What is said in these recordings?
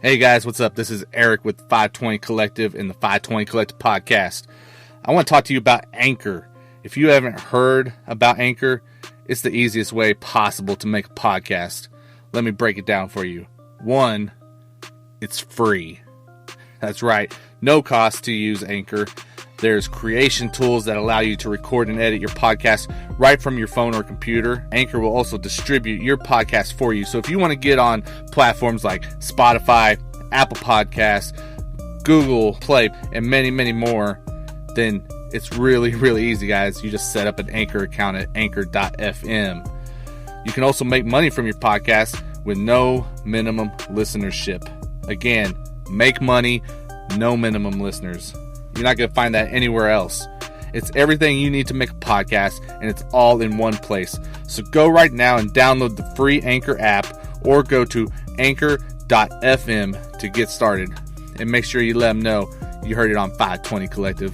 Hey guys, what's up? This is Eric with FiveTwenty Collective and the FiveTwenty Collective podcast. I want to talk to you about Anchor. If you haven't heard about Anchor, it's the easiest way possible to make a podcast. Let me break it down for you. 1, it's free. That's right, no cost to use Anchor. There's creation tools that allow you to record and edit your podcast right from your phone or computer. Anchor will also distribute your podcast for you. So if you want to get on platforms like Spotify, Apple Podcasts, Google Play, and many, many more, then it's really, really easy, guys. You just set up an Anchor account at anchor.fm. You can also make money from your podcast with no minimum listenership. Again, make money, no minimum listeners. You're not going to find that anywhere else. It's everything you need to make a podcast, and it's all in one place. So go right now and download the free Anchor app or go to anchor.fm to get started. And make sure you let them know you heard it on FiveTwenty Collective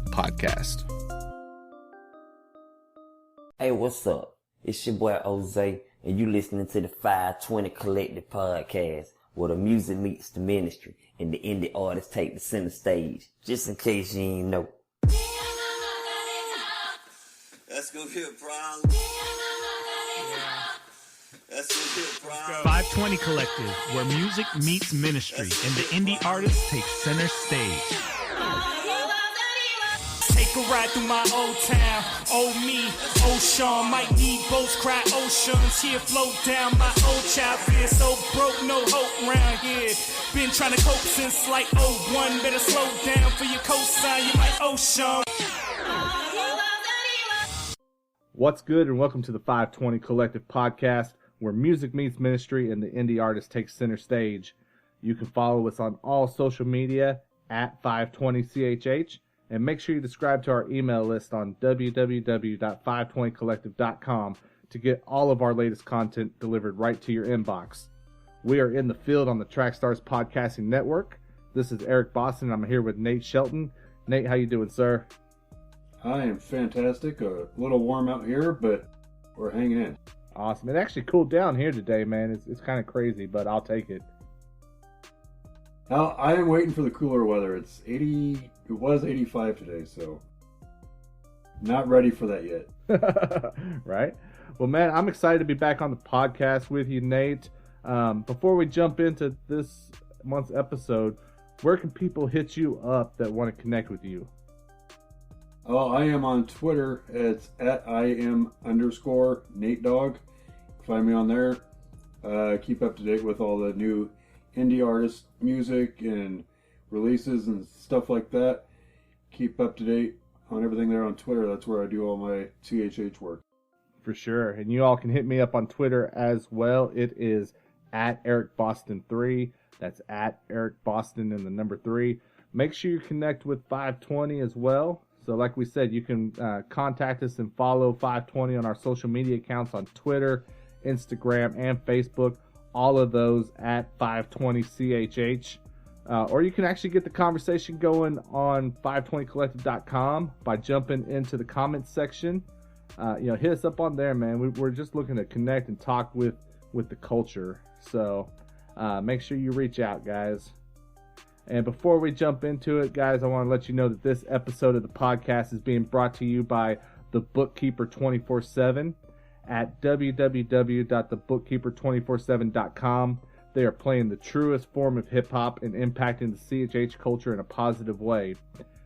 podcast. Hey, what's up? It's your boy Jose, and you listening to the FiveTwenty Collective podcast, where the music meets the ministry and the indie artists take the center stage. Just in case you ain't know. That's gonna be a problem. That's gonna be a problem. FiveTwenty Collective, where music meets ministry and the indie artists take center stage. Take a ride through my old town, old me, old Sean, might need boats, cry oceans, here float down my old child fear, so broke, no hope round here, been trying to cope since like 01, better slow down for your cosign, you might ocean. What's good, and welcome to the FiveTwenty Collective podcast, where music meets ministry and the indie artist takes center stage. You can follow us on all social media at FiveTwentyCHH. And make sure you subscribe to our email list on www.fivetwentycollective.com to get all of our latest content delivered right to your inbox. We are in the field on the Trackstars Podcasting Network. This is Eric Boston. I'm here with Nate Shelton. Nate, how you doing, sir? I am fantastic. A little warm out here, but we're hanging in. Awesome. It actually cooled down here today, man. It's kind of crazy, but I'll take it. Now, I am waiting for the cooler weather. It's 80... It was 85 today, so not ready for that yet. Right? Well, man, I'm excited to be back on the podcast with you, Nate. Before we jump into this month's episode, where can people hit you up that want to connect with you? Oh, I am on Twitter. It's at @IM_NateDog. Find me on there. Keep up to date with all the new indie artist music and releases and stuff like that. Keep up to date on everything there on Twitter. That's where I do all my CHH work. For sure. And you all can hit me up on Twitter as well. It is at EricBoston3. That's at EricBoston and the number 3. Make sure you connect with FiveTwenty as well. So like we said, you can contact us and follow FiveTwenty on our social media accounts on Twitter, Instagram, and Facebook. All of those at FiveTwentyCHH. Or you can actually get the conversation going on FiveTwentyCollective.com by jumping into the comments section. Hit us up on there, man. We're just looking to connect and talk with the culture. So make sure you reach out, guys. And before we jump into it, guys, I want to let you know that this episode of the podcast is being brought to you by The Bookkeeper 24/7 at www.thebookkeeper247.com. They are playing the truest form of hip-hop and impacting the CHH culture in a positive way.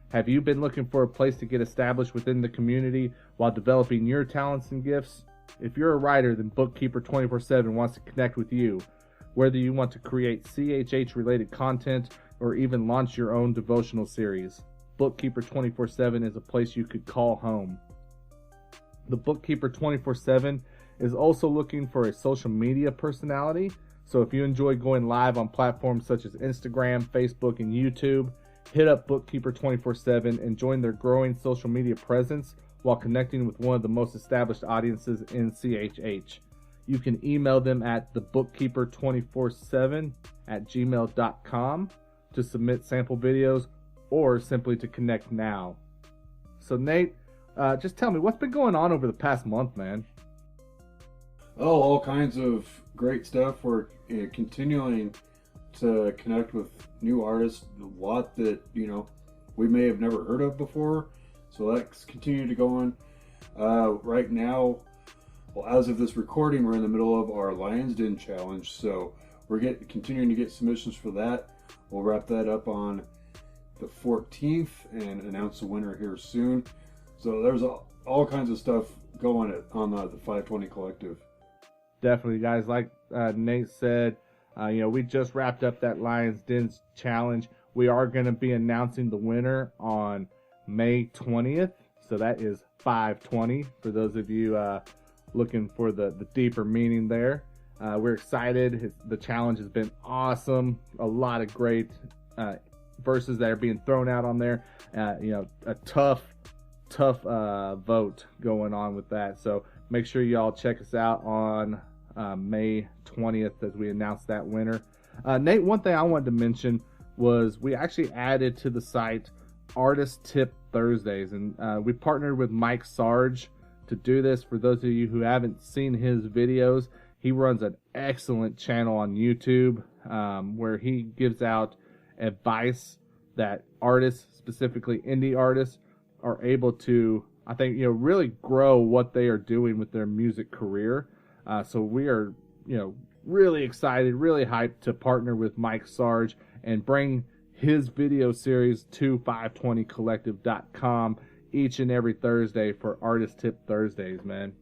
Have you been looking for a place to get established within the community while developing your talents and gifts? If you're a writer, then Bookkeeper 24/7 wants to connect with you. Whether you want to create CHH-related content or even launch your own devotional series, Bookkeeper 24/7 is a place you could call home. The Bookkeeper 24/7 is also looking for a social media personality. So if you enjoy going live on platforms such as Instagram, Facebook, and YouTube, hit up Bookkeeper 24/7 and join their growing social media presence while connecting with one of the most established audiences in CHH. You can email them at thebookkeeper247@gmail.com to submit sample videos or simply to connect now. So Nate, just tell me, what's been going on over the past month, man? Oh, all kinds of great stuff. We're continuing to connect with new artists, a lot that, you know, we may have never heard of before. So let's continue to go on. Right now, well, as of this recording, we're in the middle of our Lions Den challenge. So we're continuing to get submissions for that. We'll wrap that up on the 14th and announce the winner here soon. So there's all kinds of stuff going on the FiveTwenty Collective. Definitely, guys. Like Nate said, we just wrapped up that Lions Den challenge. We are going to be announcing the winner on May 20th. So that is 520 for those of you looking for the deeper meaning there. We're excited. The challenge has been awesome. A lot of great verses that are being thrown out on there. A tough vote going on with that. So make sure y'all check us out on May 20th as we announce that winner. Nate, one thing I wanted to mention was we actually added to the site Artist Tip Thursdays, and we partnered with Mike Sarge to do this. For those of you who haven't seen his videos, he runs an excellent channel on YouTube where he gives out advice that artists, specifically indie artists, are able to, I think, really grow what they are doing with their music career. So we are, really excited, really hyped to partner with Mike Sarge and bring his video series to FiveTwentyCollective.com each and every Thursday for Artist Tip Thursdays, man.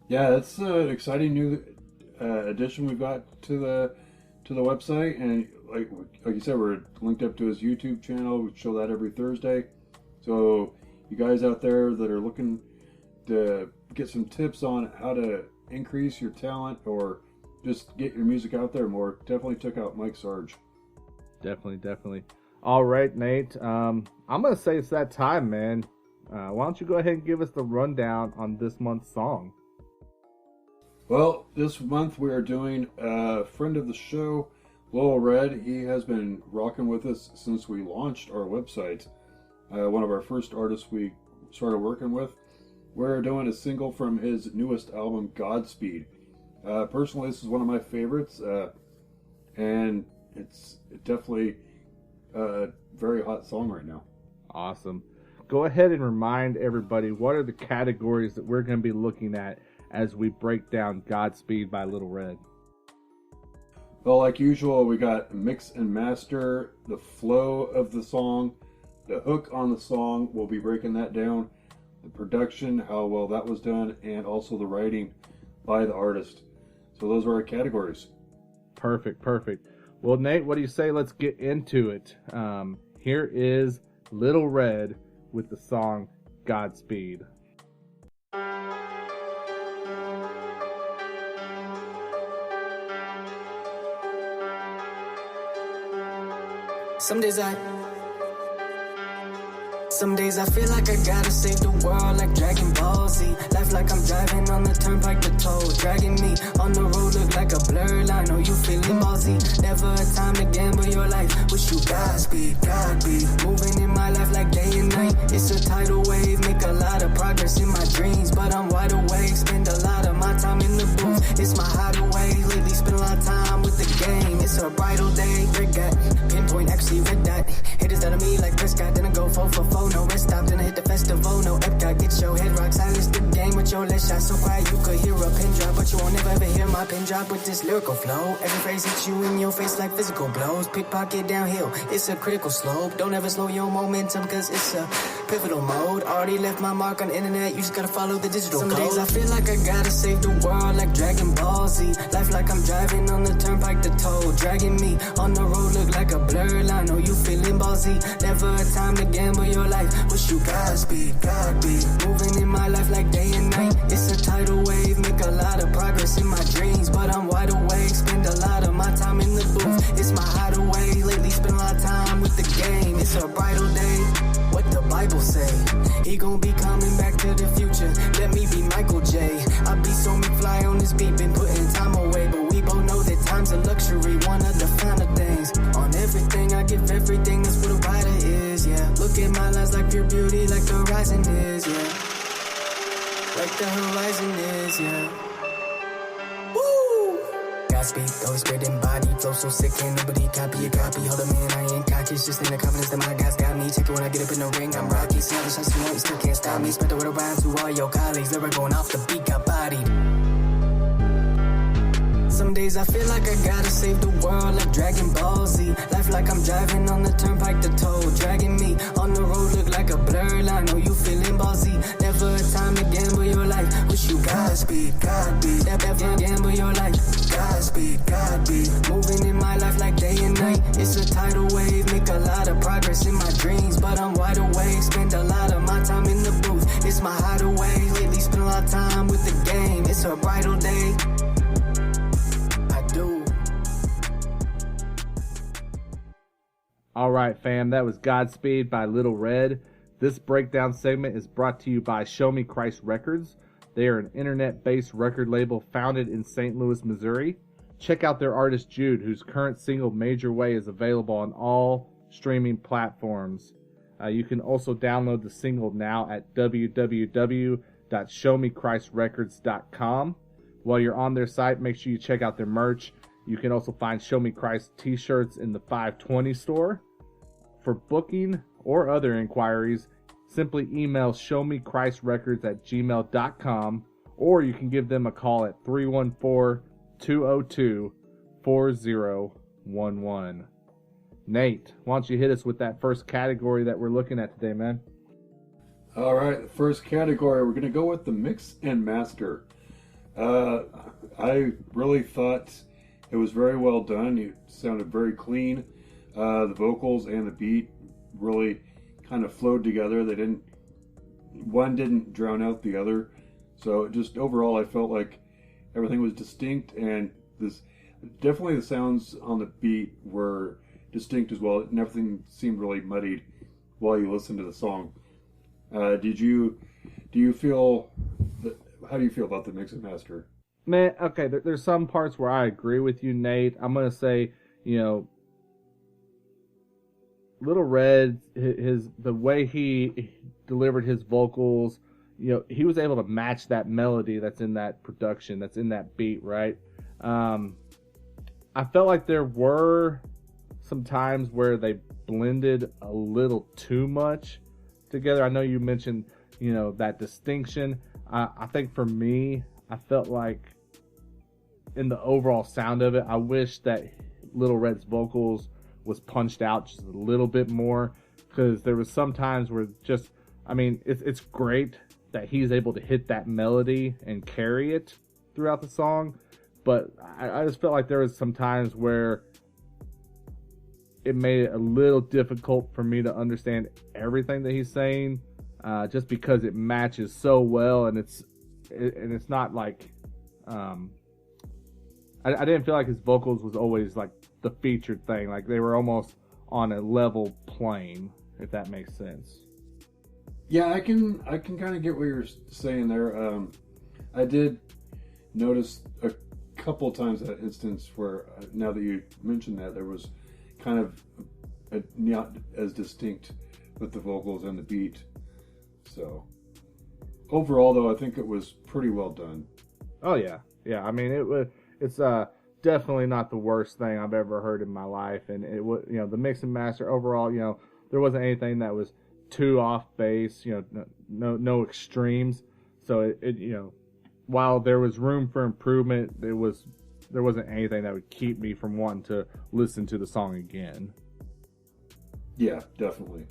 Yeah, that's an exciting new addition we've got to the website, and like you said, we're linked up to his YouTube channel. We show that every Thursday. So you guys out there that are looking to get some tips on how to increase your talent or just get your music out there more, definitely check out Mike Sarge. Definitely. All right, Nate. I'm going to say it's that time, man. Why don't you go ahead and give us the rundown on this month's song? Well, this month we are doing a friend of the show, LilRed. He has been rocking with us since we launched our website. One of our first artists we started working with. We're doing a single from his newest album, Godspeed. Personally, this is one of my favorites, and it's definitely a very hot song right now. Awesome. Go ahead and remind everybody, what are the categories that we're going to be looking at as we break down Godspeed by LilRed? Well, like usual, we got mix and master, the flow of the song, the hook on the song, we'll be breaking that down, the production, how well that was done, and also the writing by the artist. So those are our categories. Perfect. Well, Nate, what do you say? Let's get into it. Here is LilRed with the song Godspeed. Some days I feel like I gotta save the world like Dragon Ball Z. Life like I'm driving on the turnpike, the toll dragging me. On the road look like a blurred line, oh you feeling ballsy. Never a time to gamble your life, wish you Godspeed, Godspeed. Moving in my life like day and night. It's a tidal wave, make a lot of progress in my dreams. But I'm wide awake, spend a lot of my time in the booth. It's my hideaway, lately spend a lot of time with the game. It's a bridal day, red got pinpoint, actually red dot. Haters out of me like Prescott, then I go 4 for 4, no rest stop, then I hit the festival, no Epcot. Get your head rock, silence the game with your left shot. So quiet you could hear a pin drop, but you won't ever hear my pin drop with this lyrical flow. Every phrase hits you in your face like physical blows. Pickpocket downhill, it's a critical slope. Don't ever slow your momentum, cause it's a pivotal mode. Already left my mark on the internet, you just gotta follow the digital code. Some days I feel like I gotta save the world like Dragon Ball Z. Life like I'm driving on the turnpike, the toll dragging me. On the road look like a blurred line, oh you feeling ballsy. Never a time to gamble your life, wish you Godspeed, Godspeed. Moving in my life like day and night. It's a tidal wave, make a lot of progress in my dreams. But I'm wide awake, spend a lot of my time in the booth. It's my hideaway, lately spend a lot of time with the game. It's a bridal day, what the Bible say? He gon' be coming back to the future, let me be Michael J. I be so McFly on this beat, been putting time away. But we both know that time's a luxury, one of the finer things. On everything, I give everything, that's what a writer is, yeah. Look at my lines like pure beauty, like the horizon is, yeah. Like the horizon is, yeah. Woo! Godspeed, Holy Spirit embodied, flow so sick, can't nobody copy a copy. Hold up, man, I ain't cocky, it's just in the confidence that my guys got me. Check it when I get up in the ring, I'm rocky. Savage, I see you still can't stop me. Spread the word around to all your colleagues. Lyric going off the beat, got bodied. Some days I feel like I gotta save the world like Dragon Ball Z. Life like I'm driving on the turnpike, the toll dragging me. On the road look like a blur line, know you feeling ballsy. Never a time to gamble your life, wish you Godspeed, Godspeed. Never gamble your life, Godspeed, Godspeed. Moving in my life like day and night. It's a tidal wave, make a lot of progress in my dreams. But I'm wide awake, spend a lot of my time in the booth. It's my hideaway, lately spend a lot of time with the game. It's a bridal day. All right, fam, that was Godspeed by LilRed. This breakdown segment is brought to you by Show Me Christ Records. They are an internet-based record label founded in St. Louis, Missouri. Check out their artist Jude, whose current single Major Way is available on all streaming platforms. You can also download the single now at www.showmechristrecords.com. While you're on their site, make sure you check out their merch. You can also find Show Me Christ t-shirts in the FiveTwenty store. For booking or other inquiries, simply email showmechristrecords@gmail.com, or you can give them a call at 314-202-4011. Nate, why don't you hit us with that first category that we're looking at today, man? All right, the first category, we're going to go with the mix and master. I really thought it was very well done. It sounded very clean. The vocals and the beat really kind of flowed together. One didn't drown out the other. So just overall, I felt like everything was distinct, and definitely the sounds on the beat were distinct as well. And everything seemed really muddied while you listened to the song. How do you feel about the mix and master? Man, okay, there's some parts where I agree with you, Nate. I'm going to say, LilRed, the way he delivered his vocals, he was able to match that melody that's in that production, that's in that beat, right? I felt like there were some times where they blended a little too much together. I know you mentioned, that distinction. I think for me, I felt like in the overall sound of it, I wish that LilRed's vocals was punched out just a little bit more, because there was some times where it's great that he's able to hit that melody and carry it throughout the song, but I just felt like there was some times where it made it a little difficult for me to understand everything that he's saying, just because it matches so well, and it's not like I didn't feel like his vocals was always like the featured thing. Like they were almost on a level plane, if that makes sense. Yeah, I can kind of get what you're saying there. I did notice a couple times that instance where, now that you mentioned that, there was kind of not as distinct with the vocals and the beat. So overall, though, I think it was pretty well done. Oh yeah. I mean, it's definitely not the worst thing I've ever heard in my life, and it was, the mix and master overall, there wasn't anything that was too off base, no extremes. So it while there was room for improvement, there wasn't anything that would keep me from wanting to listen to the song again. Yeah, definitely.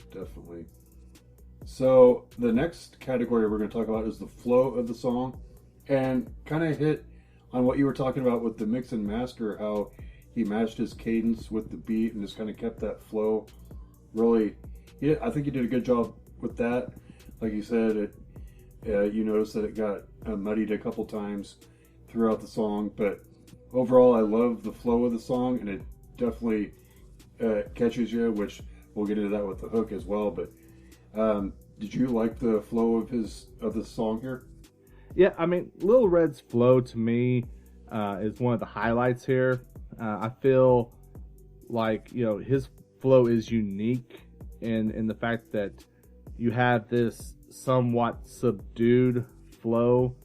So the next category we're going to talk about is the flow of the song, and kind of hit on what you were talking about with the mix and master, how he matched his cadence with the beat and just kind of kept that flow. Really, I think he did a good job with that. Like you said, you noticed that it got muddied a couple times throughout the song, but overall, I love the flow of the song, and it definitely catches you, which we'll get into that with the hook as well. But did you like the flow of the song here? Yeah, I mean, LilRed's flow to me is one of the highlights here. I feel like, his flow is unique in the fact that you have this somewhat subdued flow.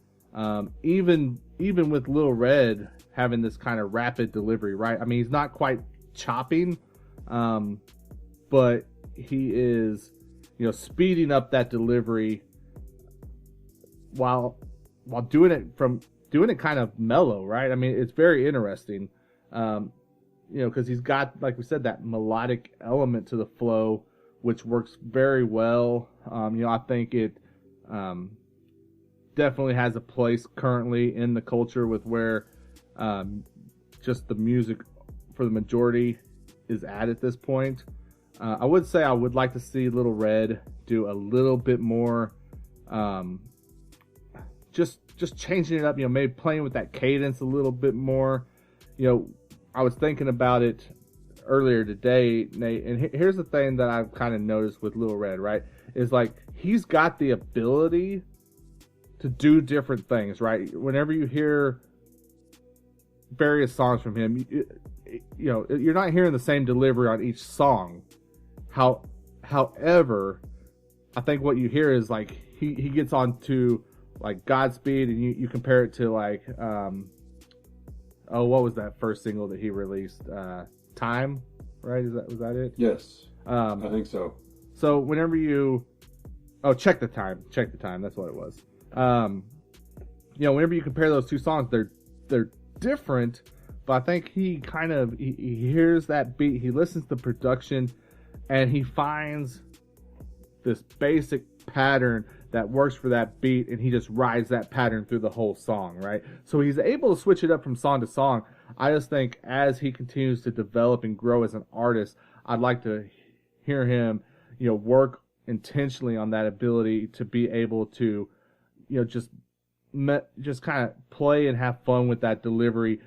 Even with LilRed having this kind of rapid delivery, right? I mean, he's not quite chopping, but he is, speeding up that delivery while doing it kind of mellow, right? I mean, it's very interesting, because he's got, like we said, that melodic element to the flow, which works very well. I think it definitely has a place currently in the culture with where just the music for the majority is at this point. I would say I would like to see LilRed do a little bit more, just changing it up, maybe playing with that cadence a little bit more. I was thinking about it earlier today, Nate, and here's the thing that I've kind of noticed with LilRed, right? Is like he's got the ability to do different things, right? Whenever you hear various songs from him, you're not hearing the same delivery on each song. However, I think what you hear is like he gets on to like Godspeed, and you compare it to like what was that first single that he released? Time, right? Was that it? Yes, I think so. So whenever check the time, that's what it was. Whenever you compare those two songs, they're different, but I think he hears that beat, he listens to production, and he finds this basic pattern that works for that beat, and he just rides that pattern through the whole song, right? So he's able to switch it up from song to song. I just think as he continues to develop and grow as an artist, I'd like to hear him, work intentionally on that ability to be able to, just kind of play and have fun with that delivery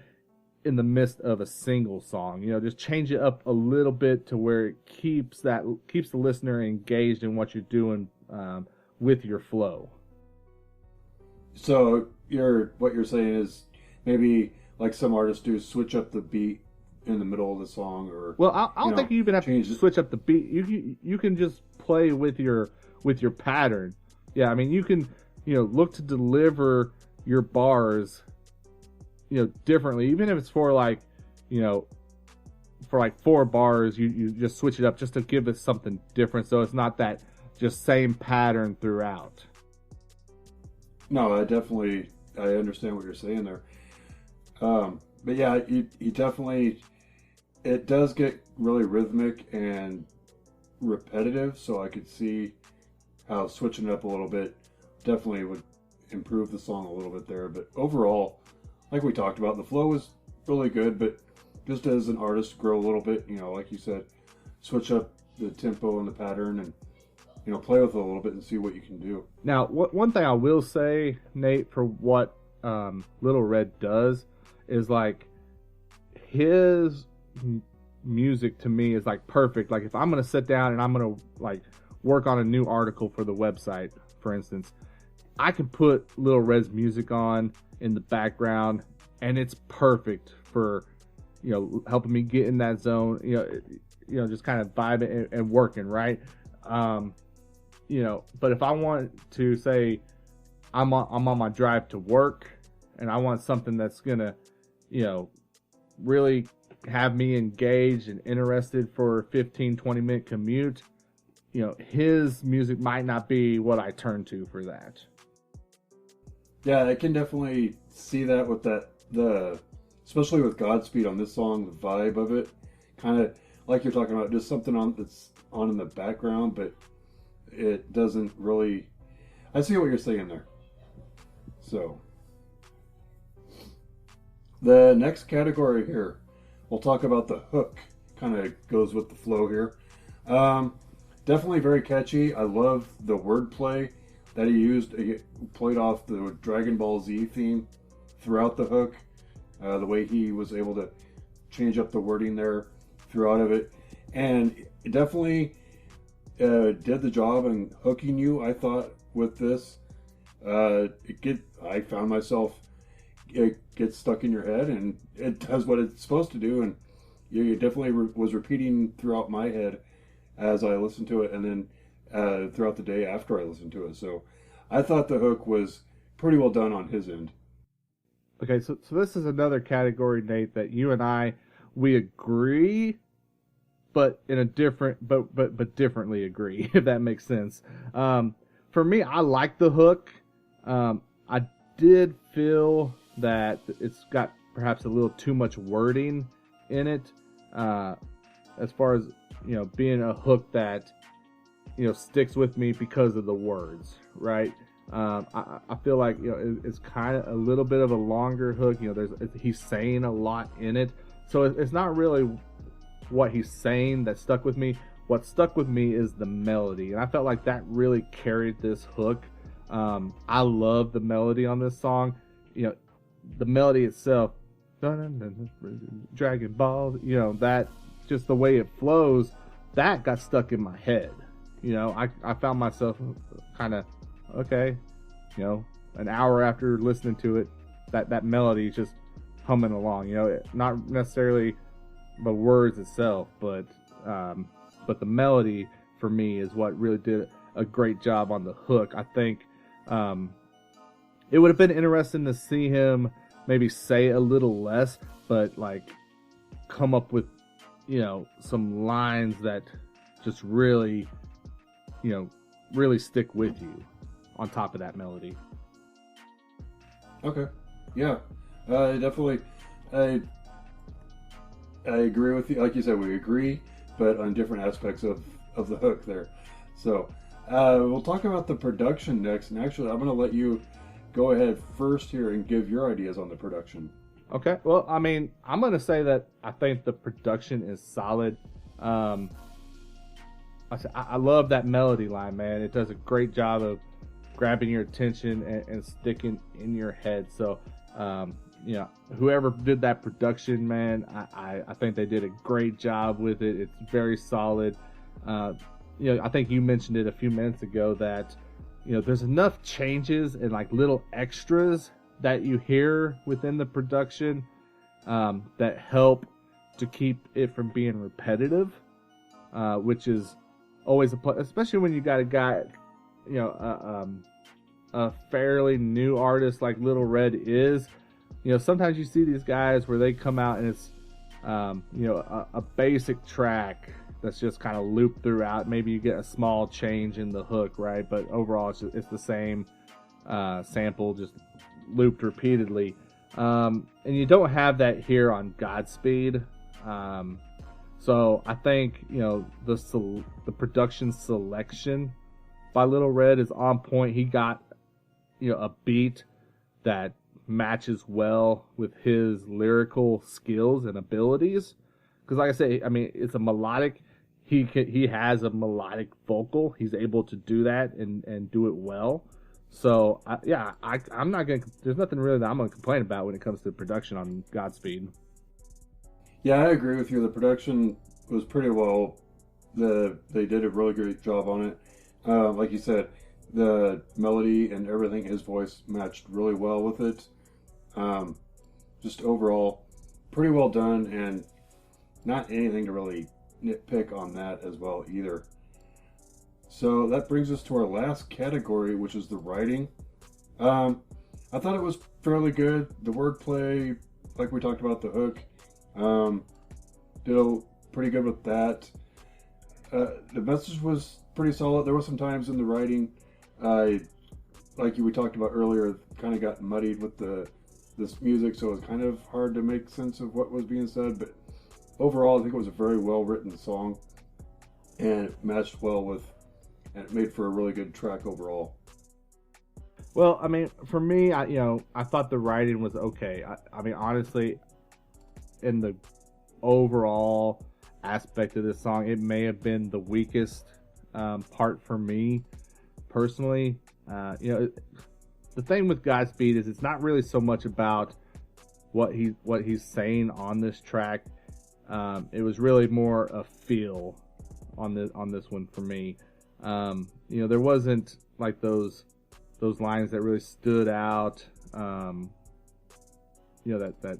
in the midst of a single song. Just change it up a little bit to where it keeps the listener engaged in what you're doing with your flow. So what you're saying is maybe like some artists do, switch up the beat in the middle of the song, or I don't think you even have to switch up the beat. You can just play with your pattern. Yeah, I mean you can look to deliver your bars differently, even if it's for like 4 bars, you just switch it up just to give us something different, so it's not that just same pattern throughout. No, I understand what you're saying there. But yeah, he definitely, it does get really rhythmic and repetitive, so I could see how switching it up a little bit definitely would improve the song a little bit there. But overall, like we talked about, the flow is really good, but just as an artist, grow a little bit, like you said, switch up the tempo and the pattern, and play with it a little bit and see what you can do. Now, one thing I will say, Nate, for what LilRed does is like his music to me is like perfect. Like if I'm gonna sit down and I'm gonna like work on a new article for the website, for instance, I can put LilRed's music on in the background, and it's perfect for helping me get in that zone. Just kind of vibing and working, right? But if I want to say I'm on my drive to work and I want something that's gonna, really have me engaged and interested for a 15-20 minute commute, his music might not be what I turn to for that. Yeah, I can definitely see that with especially with Godspeed on this song, the vibe of it, kind of like you're talking about, just something that's on in the background, but it doesn't really. I see what you're saying there. So, the next category here, we'll talk about the hook. Kind of goes with the flow here. Definitely very catchy. I love the wordplay that he used. He played off the Dragon Ball Z theme throughout the hook. The way he was able to change up the wording there throughout of it. And it definitely did the job in hooking you, I thought, with this. I found myself, it gets stuck in your head, and it does what it's supposed to do. And it definitely was repeating throughout my head as I listened to it, and then throughout the day after I listened to it. So I thought the hook was pretty well done on his end. Okay, so this is another category, Nate, that you and we agree, but in a different, but differently agree, if that makes sense. For me, I like the hook. I did feel that it's got perhaps a little too much wording in it, as far as, being a hook that, sticks with me because of the words, right? I feel like, it's kind of a little bit of a longer hook. He's saying a lot in it. So it's not really what he's saying that stuck with me. What stuck with me is the melody. And I felt like that really carried this hook. I love the melody on this song. The melody itself, Dragon Ball, that, just the way it flows, that got stuck in my head. I found myself kind of, okay, an hour after listening to it, that melody just humming along, not necessarily the words itself, but the melody for me is what really did a great job on the hook. I think it would have been interesting to see him maybe say a little less, but like come up with, some lines that just really, really stick with you on top of that melody. Okay. Yeah. Definitely. I agree with you. Like you said, we agree, but on different aspects of the hook there. So, we'll talk about the production next. And actually, I'm going to let you go ahead first here and give your ideas on the production. Okay. Well, I mean, I'm going to say that I think the production is solid. I love that melody line, man. It does a great job of grabbing your attention and sticking in your head. So, whoever did that production, man, I think they did a great job with it. It's very solid. I think you mentioned it a few minutes ago that, there's enough changes and like little extras that you hear within the production that help to keep it from being repetitive, which is always a plus, especially when you got a guy, a fairly new artist like LilRed is. Sometimes you see these guys where they come out and it's, a basic track that's just kind of looped throughout. Maybe you get a small change in the hook, right? But overall, it's the same sample, just looped repeatedly. And you don't have that here on Godspeed. So I think, the production selection by LilRed is on point. He got, a beat that matches well with his lyrical skills and abilities. Because like I say, I mean, it's a melodic, he has a melodic vocal. He's able to do that and do it well. So, I'm not going to, there's nothing really that I'm going to complain about when it comes to production on Godspeed. Yeah, I agree with you. The production was pretty well. They did a really great job on it. Like you said, the melody and everything, his voice matched really well with it. Just overall, pretty well done, and not anything to really nitpick on that as well either. So that brings us to our last category, which is the writing. I thought it was fairly good. The wordplay, like we talked about, the hook, did pretty good with that. The message was pretty solid. There were some times in the writing, like we talked about earlier, kind of got muddied with this music, so it was kind of hard to make sense of what was being said. But overall, I think it was a very well written song, and it matched well with, and it made for a really good track overall. Well, I mean, for me, I thought the writing was okay. I mean, honestly, in the overall aspect of this song, it may have been the weakest part for me personally. The thing with Godspeed is it's not really so much about what he's saying on this track. It was really more a feel on this one for me. There wasn't like those lines that really stood out. That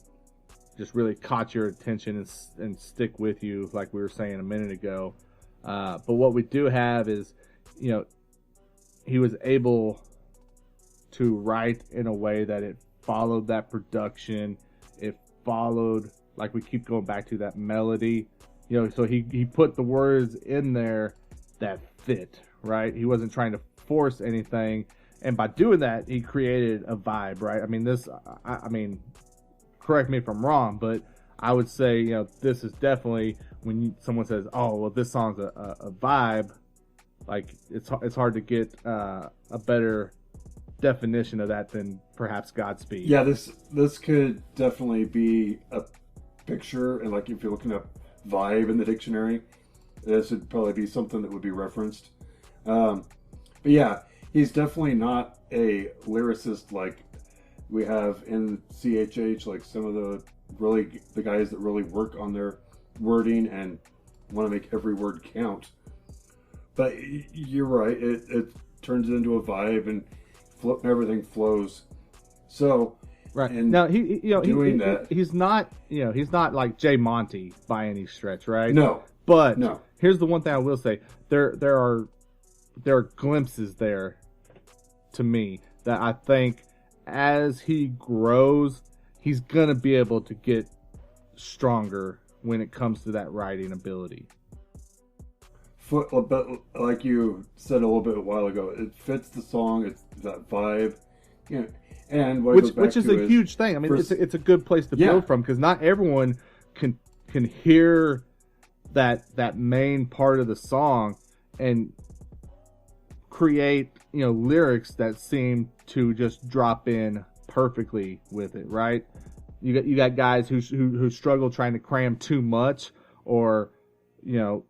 just really caught your attention and stick with you, like we were saying a minute ago. But what we do have is, he was able to write in a way that it followed that production. It followed, like we keep going back to, that melody. You know, so he put the words in there that fit, right? He wasn't trying to force anything. And by doing that, he created a vibe, right? I mean, correct me if I'm wrong, but I would say, you know, this is definitely when someone says, "Oh, well, this song's a vibe." Like it's hard to get a better definition of that than perhaps Godspeed. Yeah, this could definitely be a picture, and like if you're looking up vibe in the dictionary, this would probably be something that would be referenced. But yeah, he's definitely not a lyricist like we have in CHH, like some of the guys that really work on their wording and want to make every word count. But you're right, it turns it into a vibe and everything flows. So right and now, he's not like Jay Monty by any stretch, right? No, but no. Here's the one thing I will say: there are glimpses there to me that I think as he grows, he's gonna be able to get stronger when it comes to that writing ability. But like you said a little bit a while ago, it fits the song. It's that vibe, you know, and which is a huge thing. I mean, it's a good place to build from, because not everyone can hear that main part of the song and create, you know, lyrics that seem to just drop in perfectly with it, right? You got guys who struggle trying to cram too much or, you know,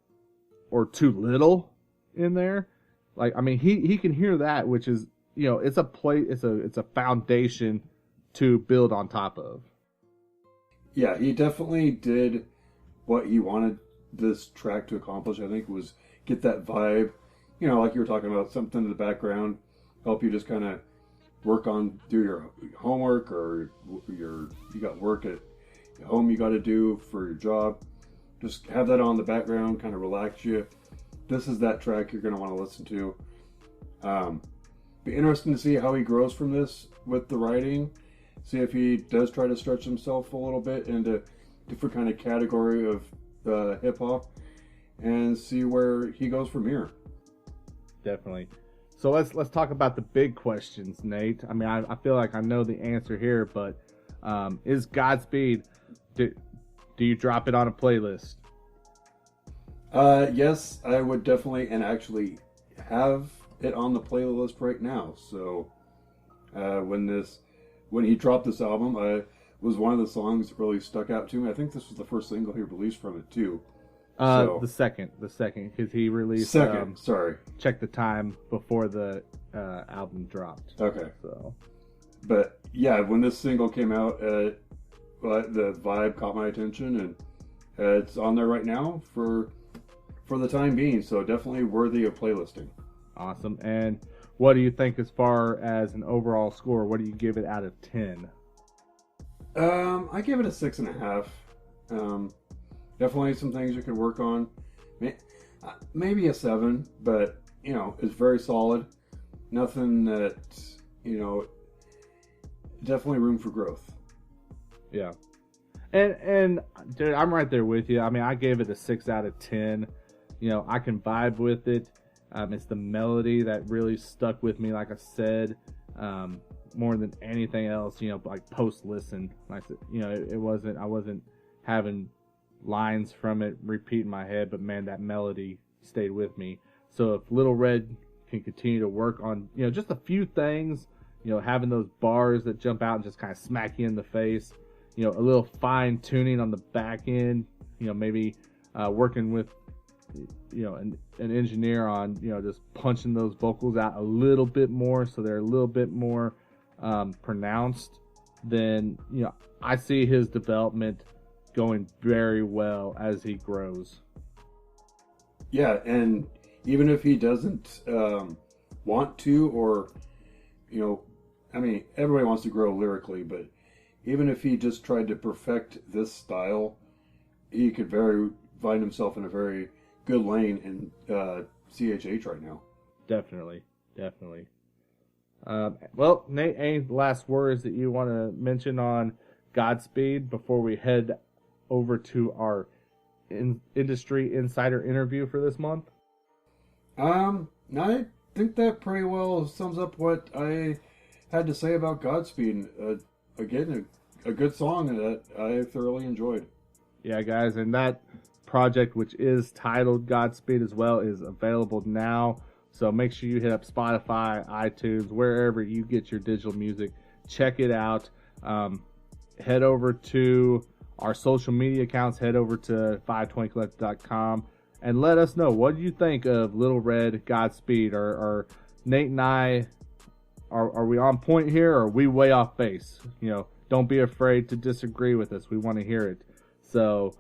or too little in there. Like, I mean, he can hear that, which is, you know, it's a foundation to build on top of. Yeah, he definitely did what he wanted this track to accomplish. I think was get that vibe, you know, like you were talking about, something in the background, help you just kind of do your homework, or you got work at home you got to do for your job. Just have that on the background, kind of relax you. This is that track you're going to want to listen to. Be interesting to see how he grows from this with the writing. See if he does try to stretch himself a little bit into different kind of category of hip hop, and see where he goes from here. Definitely. So let's talk about the big questions, Nate. I mean, I feel like I know the answer here, but is Godspeed, do you drop it on a playlist? Yes, I would definitely, and actually have it on the playlist right now. So when he dropped this album, was one of the songs that really stuck out to me. I think this was the first single he released from it too. The second, because he released Check the Time before the album dropped. Okay. So, but yeah, when this single came out, the vibe caught my attention, and it's on there right now for the time being. So definitely worthy of playlisting. Awesome. And what do you think as far as an overall score? What do you give it out of 10? I give it a 6.5. Definitely some things you could work on. Maybe a 7, but, you know, it's very solid. Nothing that, you know, definitely room for growth. Yeah. And dude, I'm right there with you. I mean, I gave it a 6 out of 10. You know, I can vibe with it. It's the melody that really stuck with me, like I said, more than anything else, you know, like post-listen. Like, you know, I wasn't having lines from it repeat in my head, but man, that melody stayed with me. So if LilRed can continue to work on, you know, just a few things, you know, having those bars that jump out and just kind of smack you in the face, you know, a little fine tuning on the back end, you know, maybe working with, you know, an engineer on, you know, just punching those vocals out a little bit more so they're a little bit more pronounced, then, you know, I see his development going very well as he grows. Yeah, and even if he doesn't want to, or, you know, I mean, everybody wants to grow lyrically, but even if he just tried to perfect this style, he could find himself in a very good lane in CHH right now. Definitely. Well, Nate, any last words that you want to mention on Godspeed before we head over to our industry insider interview for this month? I think that pretty well sums up what I had to say about Godspeed. Again, a good song that I thoroughly enjoyed. Yeah, guys, and that project, which is titled Godspeed as well, is available now. So make sure you hit up Spotify, iTunes, wherever you get your digital music. Check it out. Head over to our social media accounts. Head over to FiveTwentyCollective.com and let us know, what do you think of LilRed, Godspeed? Are Nate and I, are we on point here, or are we way off base? You know, don't be afraid to disagree with us. We want to hear it. So,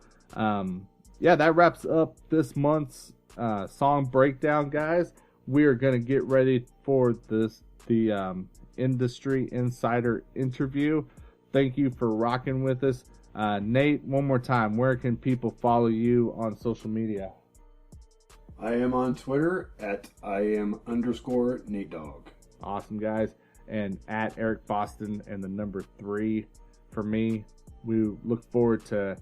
yeah, that wraps up this month's song breakdown, guys. We are going to get ready for the industry insider interview. Thank you for rocking with us. Nate, one more time, where can people follow you on social media? I am on Twitter at @Iam_NateDogg. Awesome, guys. And at Eric Boston and the number 3 for me. We look forward to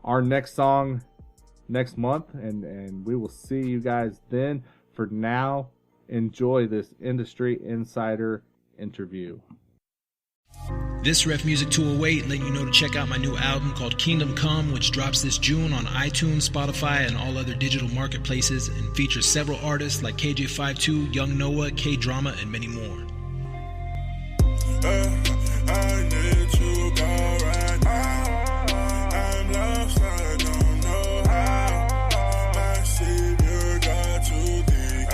our next song next month, and we will see you guys then. For now, enjoy this industry insider interview. This Ref Music 208 letting you know to check out my new album called Kingdom Come, which drops this June on iTunes, Spotify, and all other digital marketplaces, and features several artists like KJ52, Young Noah, K-Drama, and many more. I need to go right now. I'm lost, I don't know how. My Savior got to thee.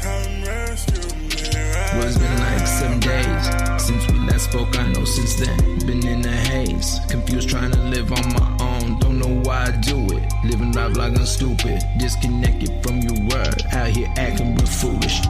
Come rescue me right Well, it's been like 7 days since we last spoke. I know since then, been in a haze. Confused trying to live on my own. Don't know why I do it. Living life like I'm stupid. Disconnected from your word. Out here acting real foolish.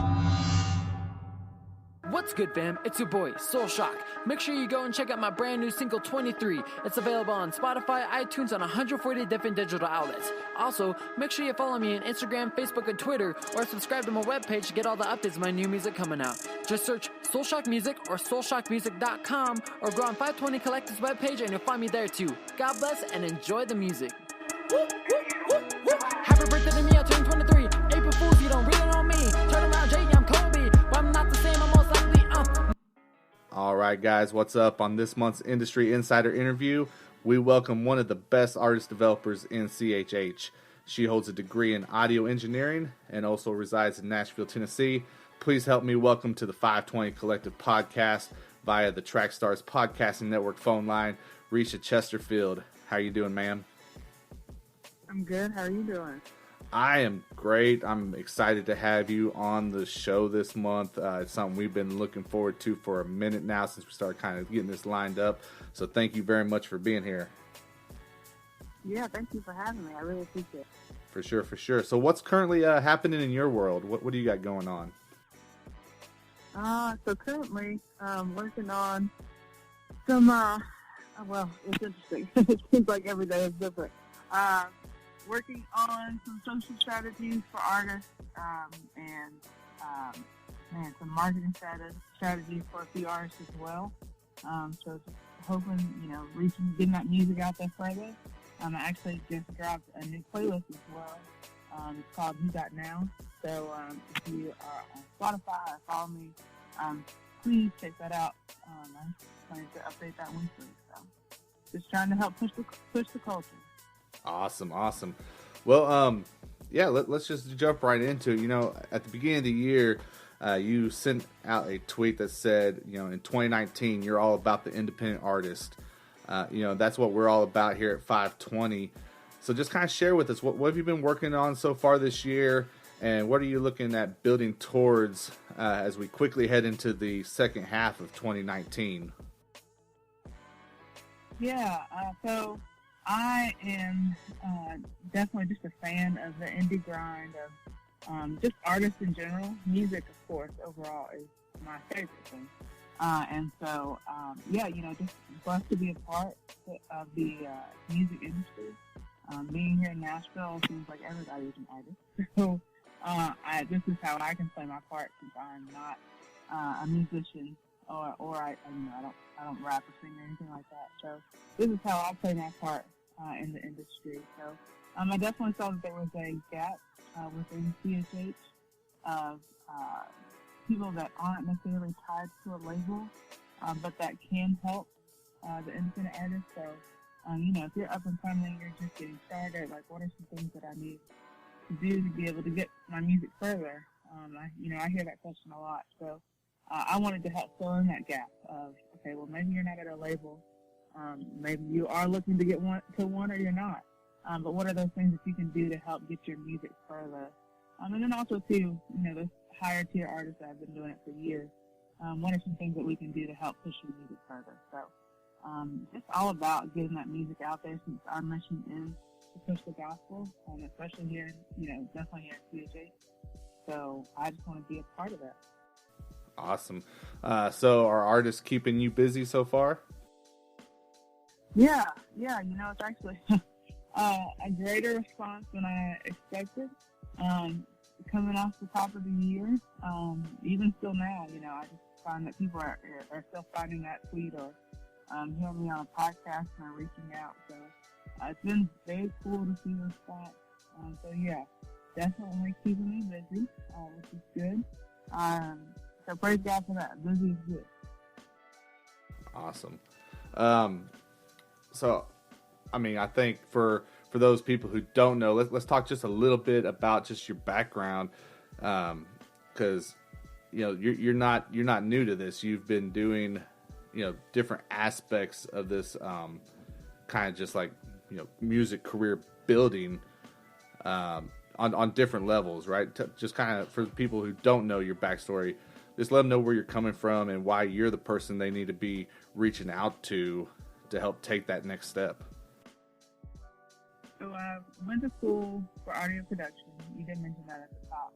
What's good, fam? It's your boy, Soul Shock. Make sure you go and check out my brand new single, 23. It's available on Spotify, iTunes, and 140 different digital outlets. Also, make sure you follow me on Instagram, Facebook, and Twitter, or subscribe to my webpage to get all the updates of my new music coming out. Just search Soul Shock Music or SoulShockMusic.com, or go on 520 Collective's webpage and you'll find me there too. God bless and enjoy the music. Woo, woo, woo, woo. Happy birthday to me, I turned 23. April Fools, you don't really know me. Turn around, Jay, I'm Kobe, but I'm not the same, I'm most likely. All right, guys, what's up? On this month's Industry Insider interview, we welcome one of the best artist developers in CHH. She holds a degree in audio engineering and also resides in Nashville, Tennessee. Please help me welcome to the 520 Collective podcast via the Trackstars Podcasting Network phone line, Risha Chesterfield. How are you doing, ma'am? I'm good. How are you doing? I am great. I'm excited to have you on the show this month. It's something we've been looking forward to for a minute now since we started kind of getting this lined up. So thank you very much for being here. Yeah, thank you for having me. I really appreciate it. For sure, for sure. So what's currently happening in your world? What do you got going on? So currently, working on some, well, it's interesting. It seems like every day is different. Working on some social strategies for artists, and some marketing strategies for a few artists as well. So just hoping, getting that music out there further. I actually just dropped a new playlist as well. It's called Who Got Now. So if you are on Spotify or follow me, please check that out. I'm planning to update that weekly. So just trying to help push the culture. Awesome. Well, yeah, let's just jump right into it. At the beginning of the year, you sent out a tweet that said, in 2019, you're all about the independent artist. That's what we're all about here at 520. So just kind of share with us, what have you been working on so far this year, and what are you looking at building towards as we quickly head into the second half of 2019? Yeah, so I am definitely just a fan of the indie grind of just artists in general. Music, of course, overall is my favorite thing. And so, just blessed to be a part of the music industry. Being here in Nashville, it seems like everybody is an artist. So this is how I can play my part, since I'm not a musician, or I don't rap or sing or anything like that. So this is how I play my part in the industry. So I definitely saw that there was a gap within CHH of people that aren't necessarily tied to a label, but that can help the independent artists. So, if you're up and coming, you're just getting started, like, what are some things that I need to do to be able to get my music further? I hear that question a lot. So, I wanted to help fill in that gap of, okay, well, maybe you're not at a label. Maybe you are looking to get one or you're not. But what are those things that you can do to help get your music further? And then also, too, those higher tier artists that have been doing it for years, what are some things that we can do to help push your music further? So, it's all about getting that music out there, since our mission is to push the gospel, especially here, definitely here at CHH. So I just want to be a part of that. Awesome. So are artists keeping you busy so far? Yeah, it's actually a greater response than I expected. Coming off the top of the year, even still now, I just find that people are still finding that tweet or hearing me on a podcast and are reaching out. So it's been very cool to see the response. So yeah, definitely keeping me busy, which is good. So praise God for that. Busy is good. Awesome. So, I think for those people who don't know, let's talk just a little bit about just your background, because you're not new to this. You've been doing different aspects of this kind of just like music career building on different levels, right? Just kind of for people who don't know your backstory, just let them know where you're coming from and why you're the person they need to be reaching out to help take that next step. So I went to school for audio production. You did mention that at the top.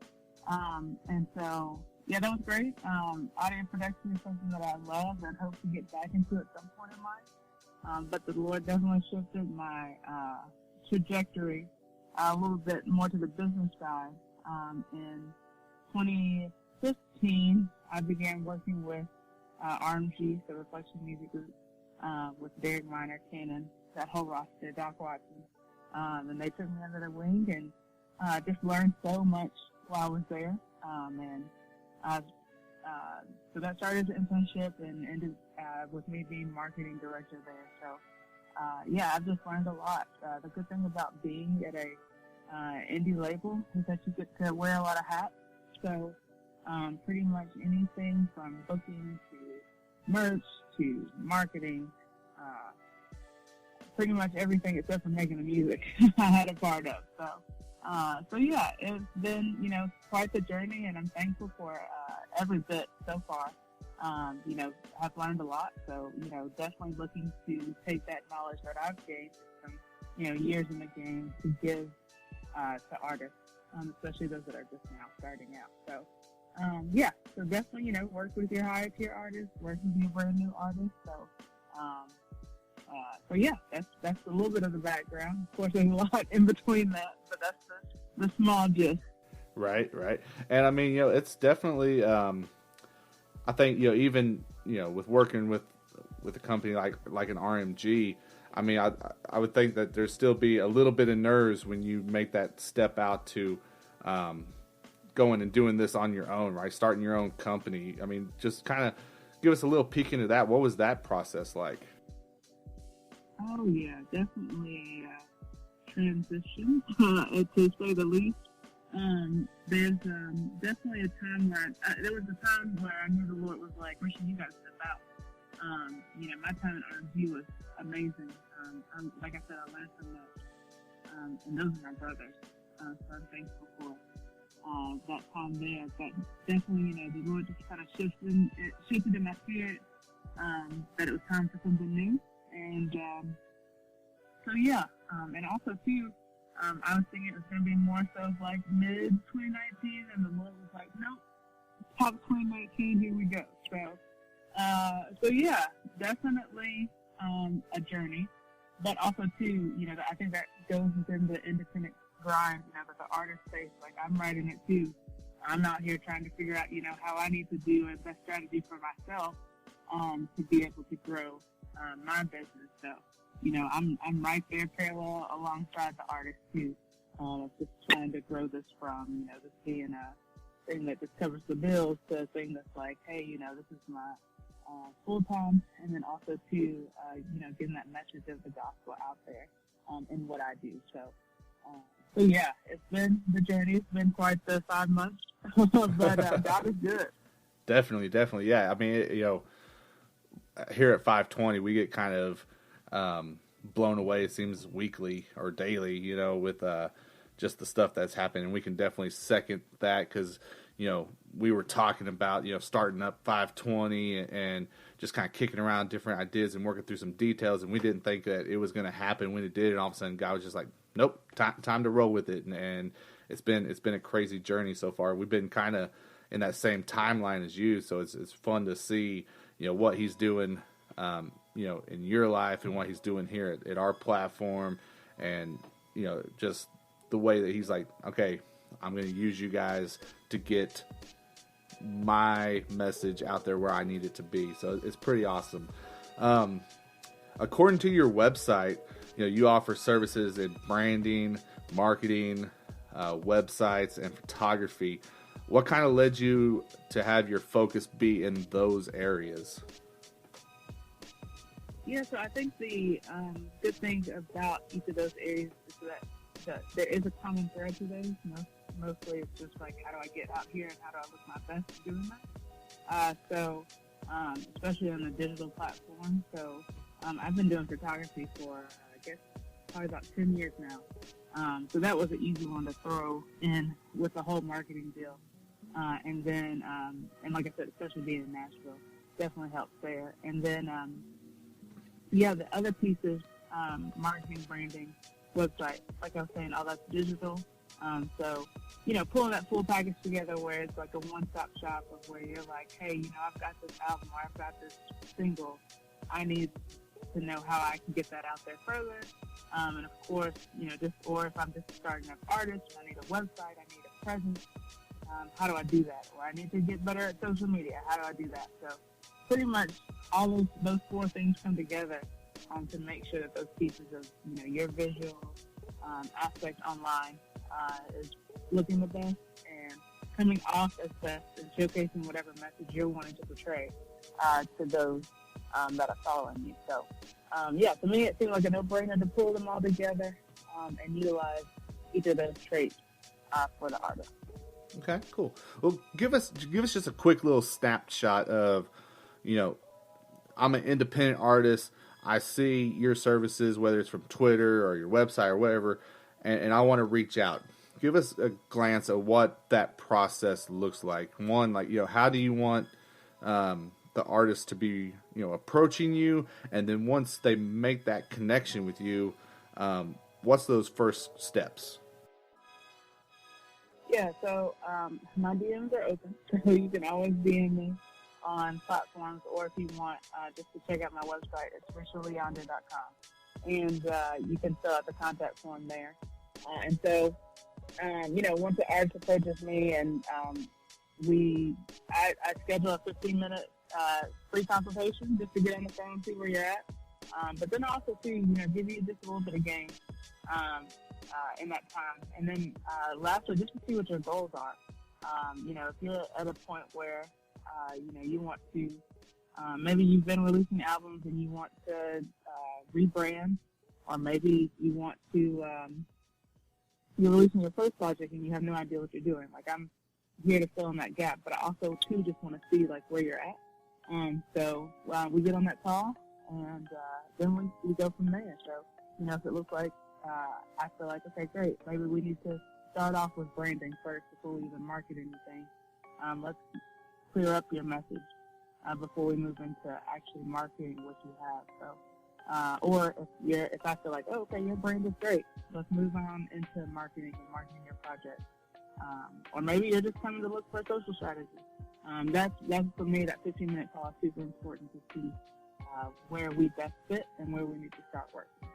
And so, yeah, that was great. Audio production is something that I love and hope to get back into at some point in life. But the Lord definitely shifted my trajectory a little bit more to the business side. In 2015, I began working with RMG, the Reflection Music Group, with Derek Minor, Kanan, that whole roster, Doc Watson. And they took me under their wing and just learned so much while I was there. So that started the internship and ended with me being marketing director there. So, I've just learned a lot. The good thing about being at a indie label is that you get to wear a lot of hats. So pretty much anything from booking to merch to marketing, pretty much everything except for making the music I had a part of. So yeah, it's been, quite the journey, and I'm thankful for every bit so far. I've learned a lot, so, definitely looking to take that knowledge that I've gained from, years in the game to give to artists, especially those that are just now starting out. So, so definitely, work with your higher tier artists, work with your brand new artists. So yeah, that's a little bit of the background. Of course, there's a lot in between that, but that's the small gist. Right. And it's definitely, I think, even, with working with a company like an RMG, I would think that there'd still be a little bit of nerves when you make that step out to going and doing this on your own, right? Starting your own company. Just kind of give us a little peek into that. What was that process like? Oh, yeah, definitely a transition, to say the least. There's definitely a time where there was a time where I knew the Lord was like, Risha, you got to step out. My time at RMG was amazing. Like I said, I learned so much. And those are my brothers. So I'm thankful for that time there. But definitely, the Lord just kind of shifted in my spirit that it was time for something new. And and also too, I was thinking it was going to be more so like mid 2019, and the Lord was like, nope, top 2019, here we go. So definitely a journey, but also too, I think that goes within the independent grind, that the artist face. Like I'm writing it too, I'm out here trying to figure out, how I need to do a best strategy for myself to be able to grow my business. So, I'm right there parallel alongside the artist too. Just trying to grow this from, this being a thing that just covers the bills to a thing that's like, hey, this is my full time, and then also to, getting that message of the gospel out there in what I do. So yeah, it's been the journey. It's been quite the 5 months, but God is good. Definitely. Yeah. I mean, here at FiveTwenty, we get kind of blown away, it seems, weekly or daily, with just the stuff that's happening. We can definitely second that because, we were talking about, starting up FiveTwenty and just kind of kicking around different ideas and working through some details, and we didn't think that it was going to happen when it did, and all of a sudden God was just like, nope, time to roll with it. And it's been a crazy journey so far. We've been kind of in that same timeline as you, so it's fun to see what he's doing in your life and what he's doing here at our platform, and just the way that he's like, okay, I'm going to use you guys to get my message out there where I need it to be. So it's pretty awesome. According to your website, you offer services in branding, marketing, websites, and photography. What kind of led you to have your focus be in those areas? Yeah, so I think the good thing about each of those areas is that there is a common thread to those. Mostly it's just like, how do I get out here and how do I look my best at doing that? Especially on the digital platform. So I've been doing photography for, I guess, probably about 10 years now. So that was an easy one to throw in with the whole marketing deal. And then, and like I said, especially being in Nashville, definitely helps there. And then, the other pieces, marketing, branding, website, like I was saying, all that's digital. So, pulling that full package together where it's like a one-stop shop of where you're like, hey, I've got this album or I've got this single. I need to know how I can get that out there further. And of course, or if I'm just a starting up artist, I need a website, I need a presence. How do I do that? Or I need to get better at social media. How do I do that? So pretty much all of those four things come together to make sure that those pieces of, your visual aspect online is looking the best and coming off as best and showcasing whatever message you're wanting to portray to those that are following you. So, to me, it seemed like a no-brainer to pull them all together and utilize each of those traits for the artist. Okay, cool. Well, give us just a quick little snapshot of, I'm an independent artist. I see your services, whether it's from Twitter or your website or whatever, and I want to reach out. Give us a glance at what that process looks like. One, how do you want the artist to be, approaching you? And then once they make that connection with you, what's those first steps? Yeah, so my DMs are open, so you can always DM me on platforms, or if you want just to check out my website, it's rishaleander.com. And you can fill out the contact form there. And so, once the artist approaches me and I schedule a 15-minute free consultation just to get on the phone and see where you're at. But then also to, give you just a little bit of game in that time. And then lastly, just to see what your goals are. If you're at a point where, you want to, maybe you've been releasing albums and you want to rebrand, or maybe you want to, you're releasing your first project and you have no idea what you're doing. Like, I'm here to fill in that gap, but I also, too, just want to see, where you're at. So we get on that call, and then we go from there. So, if it looks like, I feel like, okay, great, maybe we need to start off with branding first before we even market anything. Let's clear up your message before we move into actually marketing what you have. So, or if I feel like, oh, okay, your brand is great, let's move on into marketing and marketing your project. Or maybe you're just coming to look for a social strategy. That's for me, that 15-minute call is super important to see where we best fit and where we need to start working.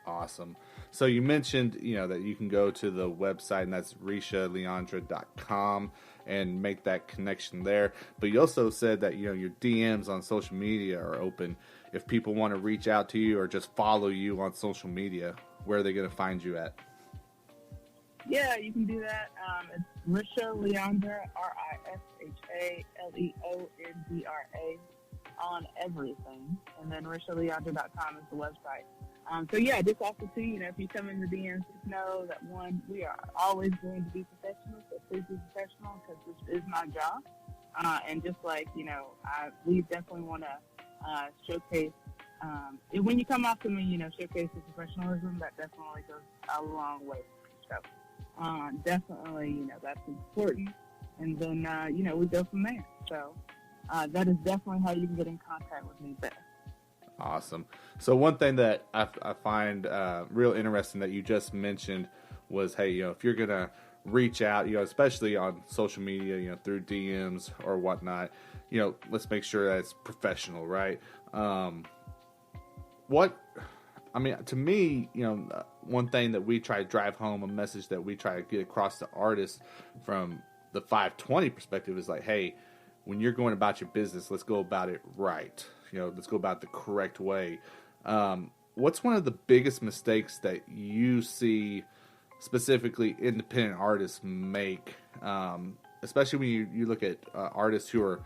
Awesome. So you mentioned, that you can go to the website, and that's RishaLeandra.com, and make that connection there. But you also said that, your DMs on social media are open. If people want to reach out to you or just follow you on social media, where are they going to find you at? Yeah, you can do that. It's Risha Leandra, RishaLeondra, on everything. And then RishaLeandra.com is the website. So yeah, just also too, if you come in the DMs, just know that one, we are always going to be professional, so please be professional because this is my job. And just like, we definitely want to showcase, when you come off to me, showcase the professionalism, that definitely goes a long way. So, definitely, that's important. And then, we go from there. So, that is definitely how you can get in contact with me better. Awesome. So one thing that I find real interesting that you just mentioned was, hey, if you're going to reach out, especially on social media, through DMs or whatnot, let's make sure that it's professional, right? To me, one thing that we try to drive home, a message that we try to get across to artists from the FiveTwenty perspective is like, hey, when you're going about your business, let's go about it right. Let's go about it the correct way. What's one of the biggest mistakes that you see specifically independent artists make, especially when you look at artists who are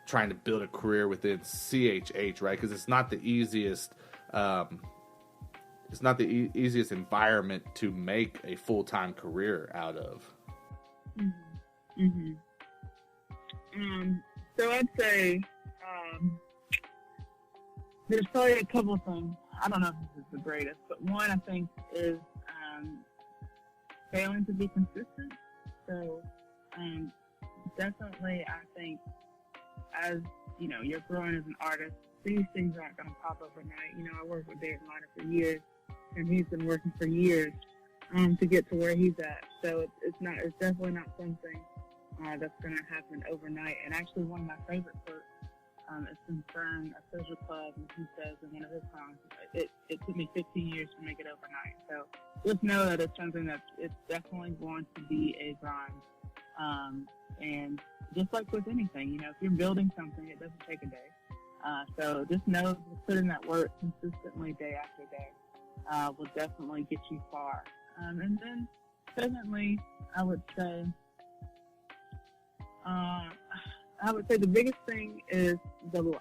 trying to build a career within CHH, right? Because it's not the easiest. It's not the easiest environment to make a full-time career out of. Mm-hmm. So I'd say there's probably a couple of things. I don't know if this is the greatest, but one I think is failing to be consistent. So definitely I think as, you're growing as an artist, these things aren't going to pop overnight. I worked with David Miner for years, and he's been working for years to get to where he's at. So it's definitely not something that's going to happen overnight. And actually one of my favorite quotes is from Fern, a social club, and he says in one of his songs, it took me 15 years to make it overnight. So just know that it's something it's definitely going to be a grind. And just like with anything, if you're building something, it doesn't take a day. So just know to put in that work consistently day after day will definitely get you far. And then secondly, I would say the biggest thing is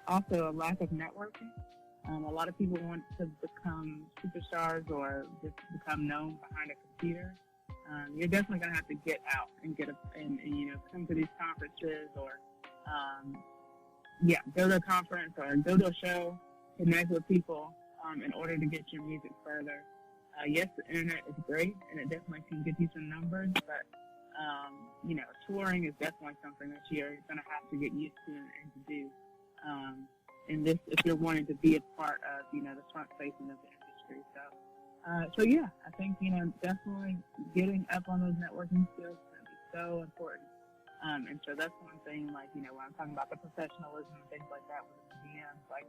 also a lack of networking. A lot of people want to become superstars or just become known behind a computer. You're definitely going to have to get out and come to these conferences or, go to a conference or go to a show, connect with people in order to get your music further. Yes, the internet is great and it definitely can get you some numbers, but touring is definitely something that you're going to have to get used to and to do. And this, if you're wanting to be a part of, the front facing of the industry. So yeah, I think, definitely getting up on those networking skills is going to be so important. And so that's one thing, like, when I'm talking about the professionalism and things like that with the DMs, like,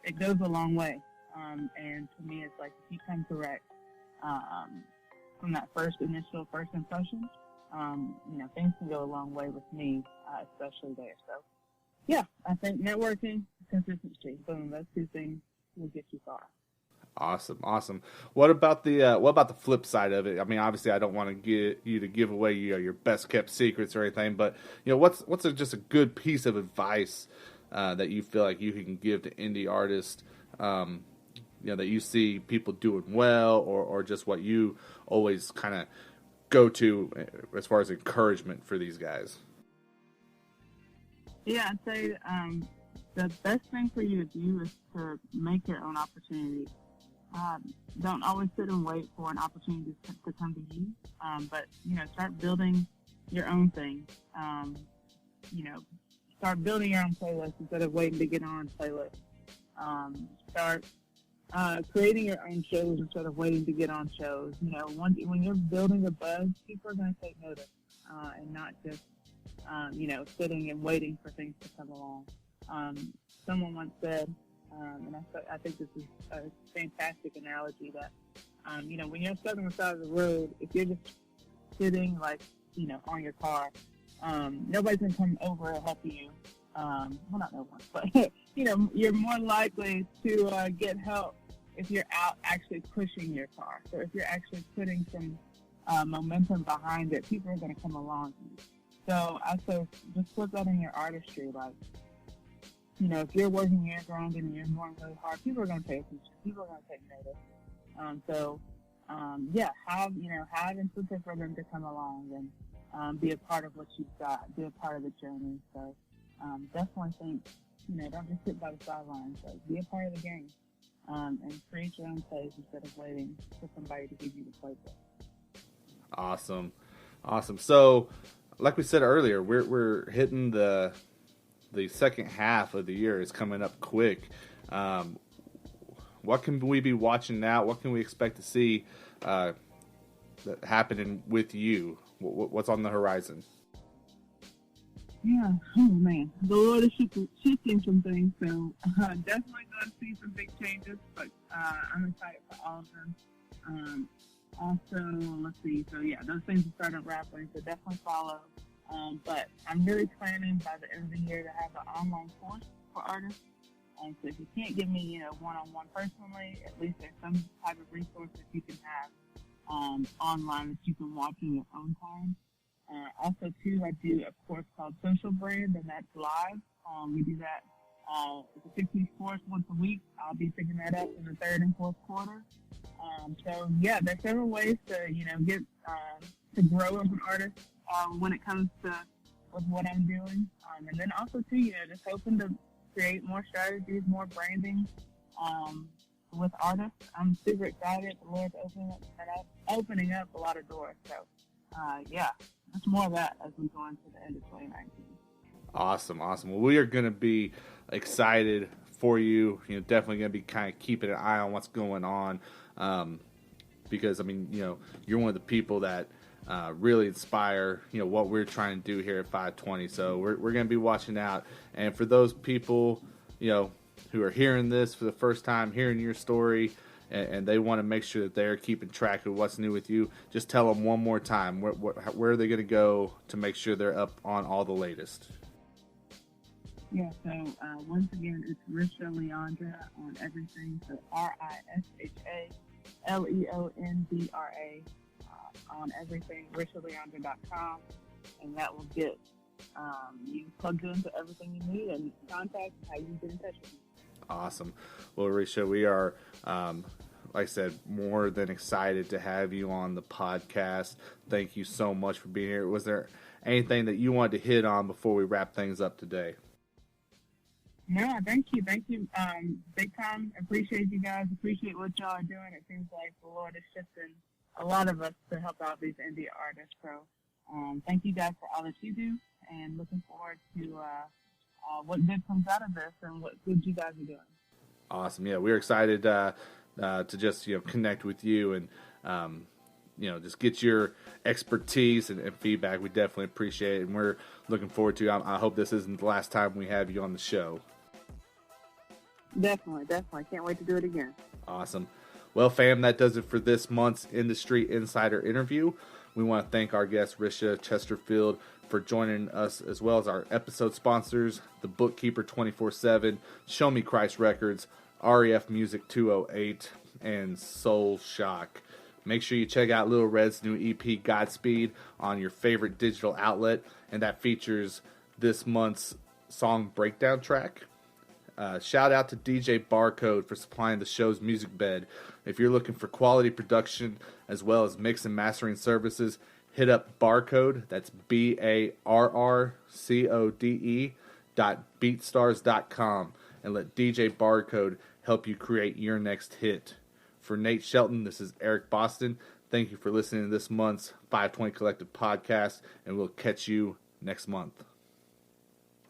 it goes a long way. And to me, it's like, if you come correct, from that first impression, things can go a long way with me, especially there. So, yeah, I think networking, consistency, boom, those two things will get you far. Awesome. What about the flip side of it? I mean, obviously, I don't want to get you to give away your best kept secrets or anything, but what's just a good piece of advice that you feel like you can give to indie artists? That you see people doing well, or just what you always kind of go to as far as encouragement for these guys? Yeah, I'd say the best thing for you to do is to make your own opportunities. Don't always sit and wait for an opportunity to come to you, but start building your own thing. Start building your own playlist instead of waiting to get on playlists. Start creating your own shows instead of waiting to get on shows. When you're building a buzz, people are going to take notice, and not just, sitting and waiting for things to come along. Someone once said, And I think this is a fantastic analogy that, when you're stuck on the side of the road, if you're just sitting, like, on your car, nobody's going to come over and help you. Well, not no one, but, you're more likely to get help if you're out actually pushing your car. So if you're actually putting some momentum behind it, people are going to come along to you. So I say just put that in your artistry. Like, if you're working, you're grinding, and you're going really hard, people are going to pay attention. People are going to take notice. Have incentive for them to come along and be a part of what you've got, be a part of the journey. So definitely think, don't just sit by the sidelines. Like, be a part of the game and create your own place instead of waiting for somebody to give you the playbook. Awesome. So, like we said earlier, we're hitting the second half of the year. Is coming up quick. What can we be watching now? What can we expect to see that happening with you? What's on the horizon? Yeah, oh man, the Lord is shifting some things, so definitely going to see some big changes, but I'm excited for all of them. Also, let's see, so yeah, those things are starting rapidly, so definitely follow. But I'm really planning by the end of the year to have an online course for artists. So if you can't give me, one-on-one personally, at least there's some type of resource that you can have online that you can watch in your own time. Also, too, I do a course called Social Brand, and that's live. We do that. It's a 6-week course once a week. I'll be picking that up in the third and fourth quarter. So, yeah, there's several ways to, get to grow as an artist when it comes to with what I'm doing. And then also, too, just hoping to create more strategies, more branding with artists. I'm super excited. The Lord's opening up a lot of doors. So, much more of that as we go into the end of 2019. Awesome. Well, we are going to be excited for you. Definitely going to be kind of keeping an eye on what's going on because, you're one of the people that really inspire, what we're trying to do here at FiveTwenty. So we're going to be watching out. And for those people, who are hearing this for the first time, hearing your story, and they want to make sure that they're keeping track of what's new with you, just tell them one more time where are they going to go to make sure they're up on all the latest. Yeah, so once again, it's Risha Leandra on everything. So RISHALEONDRA on everything, RishaLeandra.com, and that will get you plugged into everything you need and contact how you get in touch with me. Awesome. Well, Risha, we are, like I said, more than excited to have you on the podcast. Thank you so much for being here. Was there anything that you wanted to hit on before we wrap things up today? No, thank you. Big time. Appreciate you guys. Appreciate what y'all are doing. It seems like the Lord is shifting a lot of us to help out these indie artists. So thank you guys for all that you do, and looking forward to what good comes out of this and what good you guys are doing. Awesome. Yeah, we're excited to just connect with you and just get your expertise and feedback. We definitely appreciate it, and we're looking forward to. I hope this isn't the last time we have you on the show. Definitely. Can't wait to do it again. Awesome. Well, fam, that does it for this month's Industry Insider interview. We want to thank our guest, Risha Chesterfield, for joining us, as well as our episode sponsors, The Bookkeeper 24/7, Show Me Christ Records, REF Music 208, and Soul Shock. Make sure you check out LilRed's new EP, Godspeed, on your favorite digital outlet, and that features this month's song breakdown track. Shout out to DJ Barcode for supplying the show's music bed. If you're looking for quality production as well as mix and mastering services, hit up Barcode, that's BARRCODE.beatstars.com, and let DJ Barcode help you create your next hit. For Nate Shelton, this is Eric Boston. Thank you for listening to this month's FiveTwenty Collective podcast, and we'll catch you next month.